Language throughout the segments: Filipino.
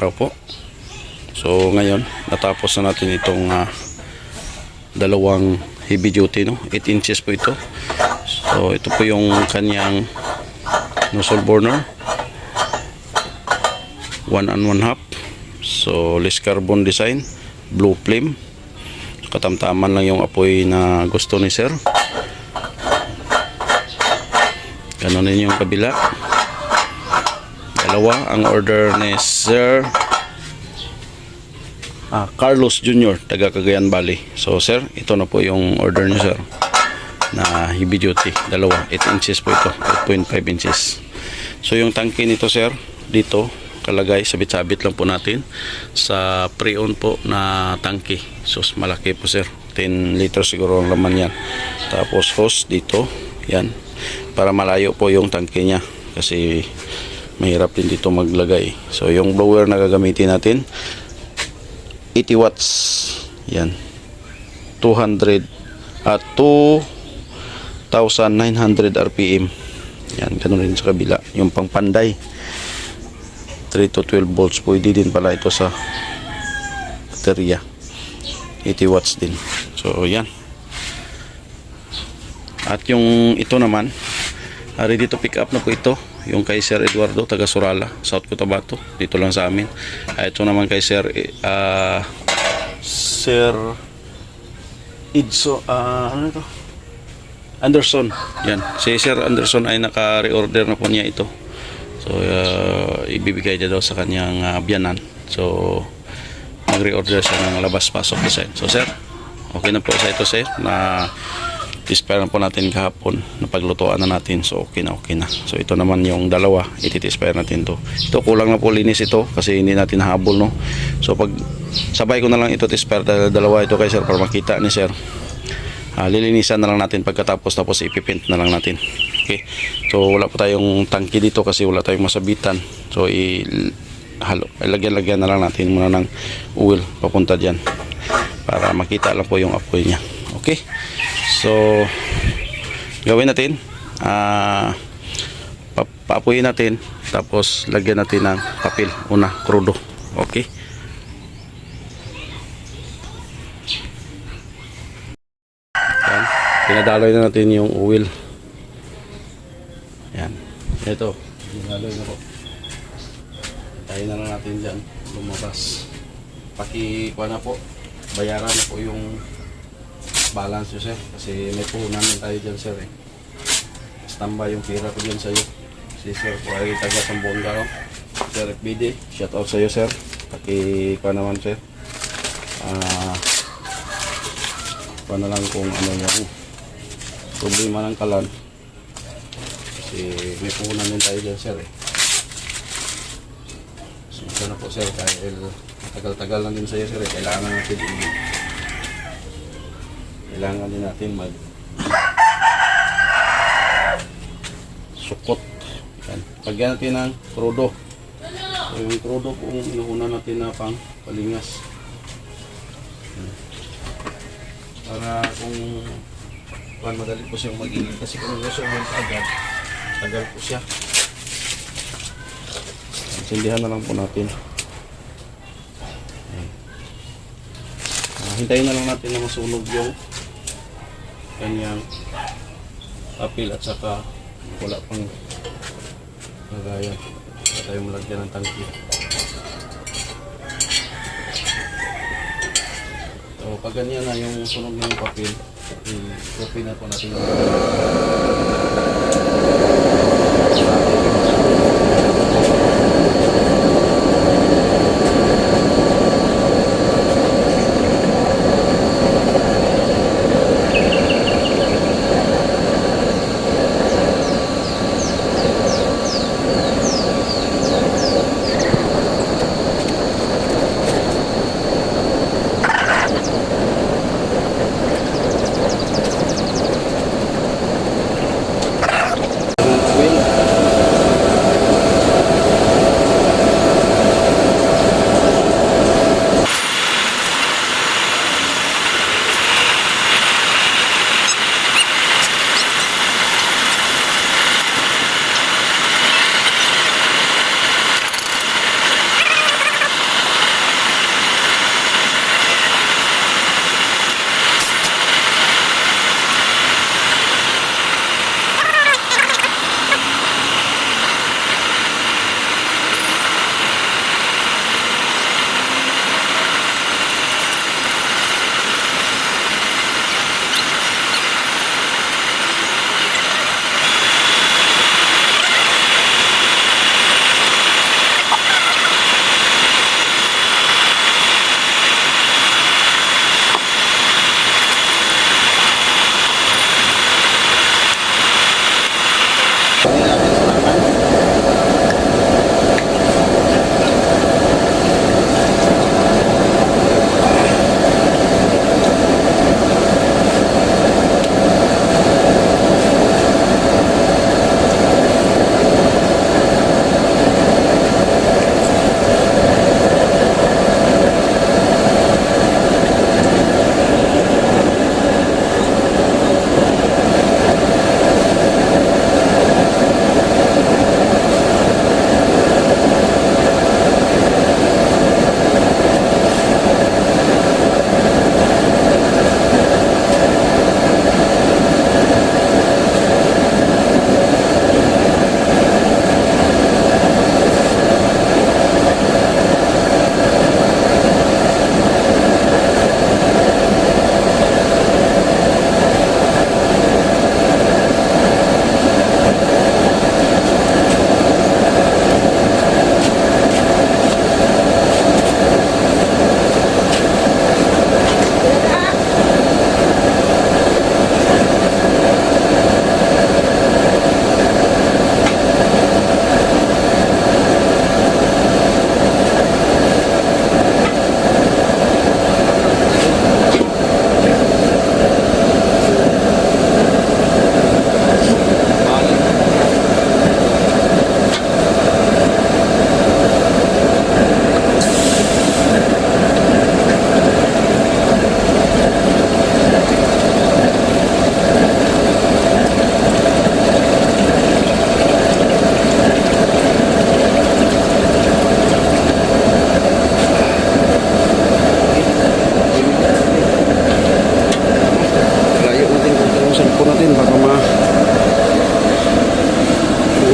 araw po. So ngayon natapos na natin itong dalawang heavy duty, no? 8 inches po ito. So ito po yung kanyang nozzle burner, 1 and 1/2. So less carbon design, blue flame. Katamtaman lang yung apoy na gusto ni sir. Ganun din yung kabila. Dalawa ang order ni Sir Carlos Jr. taga Cagayan Valley. So sir, ito na po yung order niyo sir na heavy duty. Dalawa, 8 inches po ito, 8.5 inches. So yung tangke nito sir, dito kalagay, sabit-sabit lang po natin sa pre-on po na tangke. So malaki po sir, 10 liters siguro ang laman yan. Tapos hose dito, yan, para malayo po yung tangke nya kasi mahirap din dito maglagay. So yung blower na gagamitin natin, 80 watts yan, 2,900 RPM yan. Ganun rin sa kabila yung pangpanday, 3 to 12 volts. Pwede din pala ito sa baterya, 80 watts din. So yan. At yung ito naman, ready to pick up na po ito, yung kay Sir Eduardo taga Surala, South Cotabato, dito lang sa amin. Ito naman kay Sir Sir Idso, ano ito? Anderson. Yan, si Sir Anderson ay naka-reorder na po niya ito. So ibibigay niya daw sa kanyang biyanan. So nag-reorder siya ng labas-pasok design. So sir, okay na po sa ito sir, na dispare na po natin kahapon, napaglutuan na natin. So okay na. So ito naman yung dalawa, iti-dispare natin to. Ito kulang na po linis ito kasi hindi natin habol, no. So pag sabay ko na lang ito dispare dalawa ito kay sir para makita ni sir. Lilinisan na lang natin pagkatapos, tapos ipipint na lang natin. Okay. So wala po tayong tangke dito kasi wala tayong masabitan. So lagyan-lagyan na lang natin muna ng oil papunta diyan para makita lang po yung apoy niya. Okay. So gawin natin, paapuyin natin, tapos lagyan natin ng papel una, krudo. Okay. Yan, pinadaloy na natin yung oil. Yan, ito pinadaloy na po. Tayo na lang natin dyan lumabas. Pakikuha na po, bayaran na po yung balance yun sir, kasi may puhunan din tayo dyan sir eh. Standby yung pira ko dyan sa'yo. Si sir po ay taga Sambuanga, no? Sir FBD, shout out sa'yo sir. Pakikuha naman sir, kuha na lang kung ano yung problema ng kalan, kasi may puhunan din tayo dyan sir eh. So na po sir, dahil tagal-tagal lang din sa'yo sir eh. Kailangan din natin mag sukot. Yan. Lagyan natin ng krudo. So yung krudo po yung inuuna natin na pang palingas. Para kung madali po siyang magiging, kasi kung gusto mo agad, tagal po siya. Sindihan na lang po natin. Hintayin na lang natin na masunog yung kanyang apil at saka wala pang lagayan. Wala tayong malagyan ng tangki. So pag ganyan na yung sunog ng papel, i-copy na po natin yung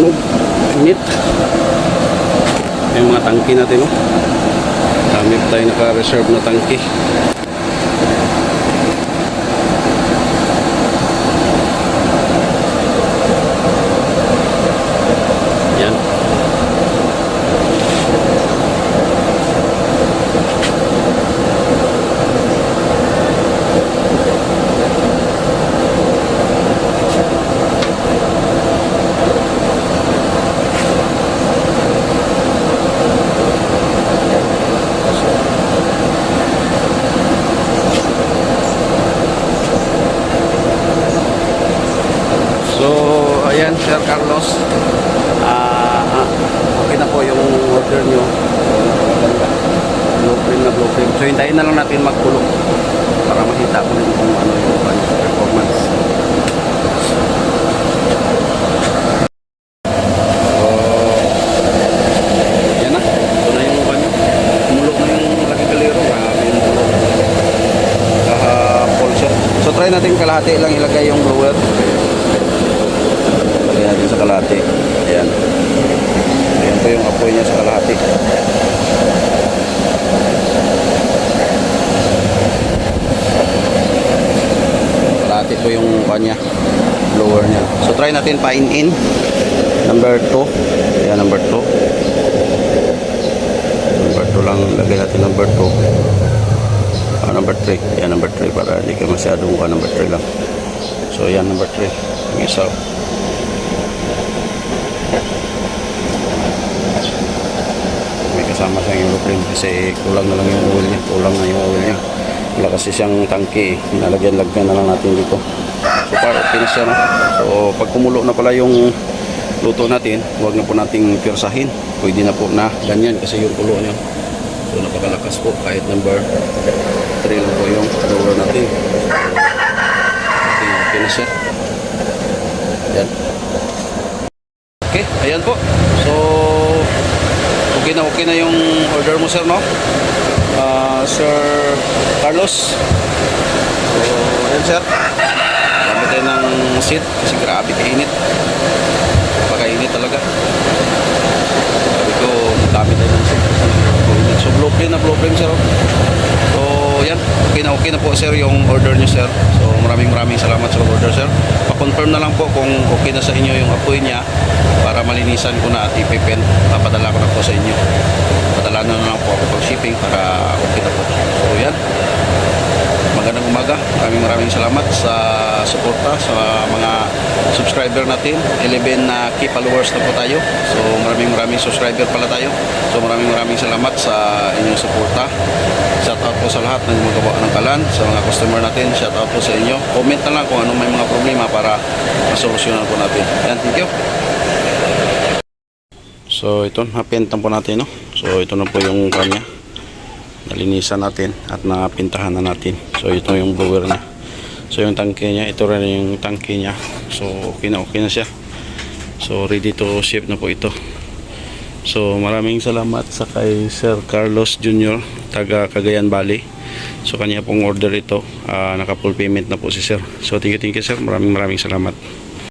tunog. Init. Yung mga tangke natin, no? Dami pa tayo naka-reserve na tangke. Yan. So, ayan, Sir Carlos. Okay na po yung order nyo. Blueprint na blueprint. So, hintayin na lang natin magkulong para makita ko rin kung ano yung performance. So, yan na. Ito na yung ano. Kumulok na yung laki kalero. Grabe yung kulok. Pulser. So, try natin kalahati lang ilagay yung blower. Lagyan natin sa kalahati. Ayan. Ayan po yung apoy niya sa kalahati. Kalahati po yung kanya blower niya. So try natin pa-in. Number 2. Ayan, number 2. Number 2 lang. Lagyan natin number 2. Number 3. Ayan, number 3 para hindi ka masyadong number 3 lang. So ayan, number 3. Yung isa. Kasama sa yung blueprint kasi kulang na lang yung oil niya, wala kasi siyang tangke, nalagyan-lagyan na lang natin dito. So para okay na siya, no? So pag kumulo na pala yung luto natin, huwag na po nating pirsahin, pwede na po na ganyan kasi yung kulo niya. So napakalakas po, kahit number 3 lang po yung blower natin. So okay na siya. Ayan. Okay, ayan po. So okay na yung order mo, sir, no? Sir Carlos. So, ayan, sir. Gamit tayo ng seat kasi grabe kainit. Pagkainit talaga. Sabi ko, gamit tayo ng seat. So, blueprint, sir. So, yan. Okay na po, sir, yung order nyo, sir. So, maraming salamat sa order, sir. Pa-confirm na lang po kung okay na sa inyo yung apoy niya para malinisan ko na at ipipen. Papadala ko na po sa inyo. Padala na lang po ako pag shipping para okay na po. So, yan. Magandang umaga. Maraming salamat sa suporta sa mga subscriber natin. 11 na key followers na po tayo. So maraming subscriber pala tayo. So maraming salamat sa inyong suporta. Shout out po sa lahat ng magawa ng kalan. Sa mga customer natin, shout out po sa inyo. Comment na lang kung anong may mga problema para masolusyonan po natin. Yan, thank you. So ito, napintan po natin, no? So ito na po yung kanya. Nalinisan natin at napintahan na natin. So ito yung blower niya. So yung tangke niya, ito rin yung tangke niya. So okay na siya. So ready to ship na po ito. So maraming salamat sa kay Sir Carlos Jr. taga Cagayan Valley. So kanya pong order ito. Naka full payment na po si Sir. So thank you sir. Maraming salamat.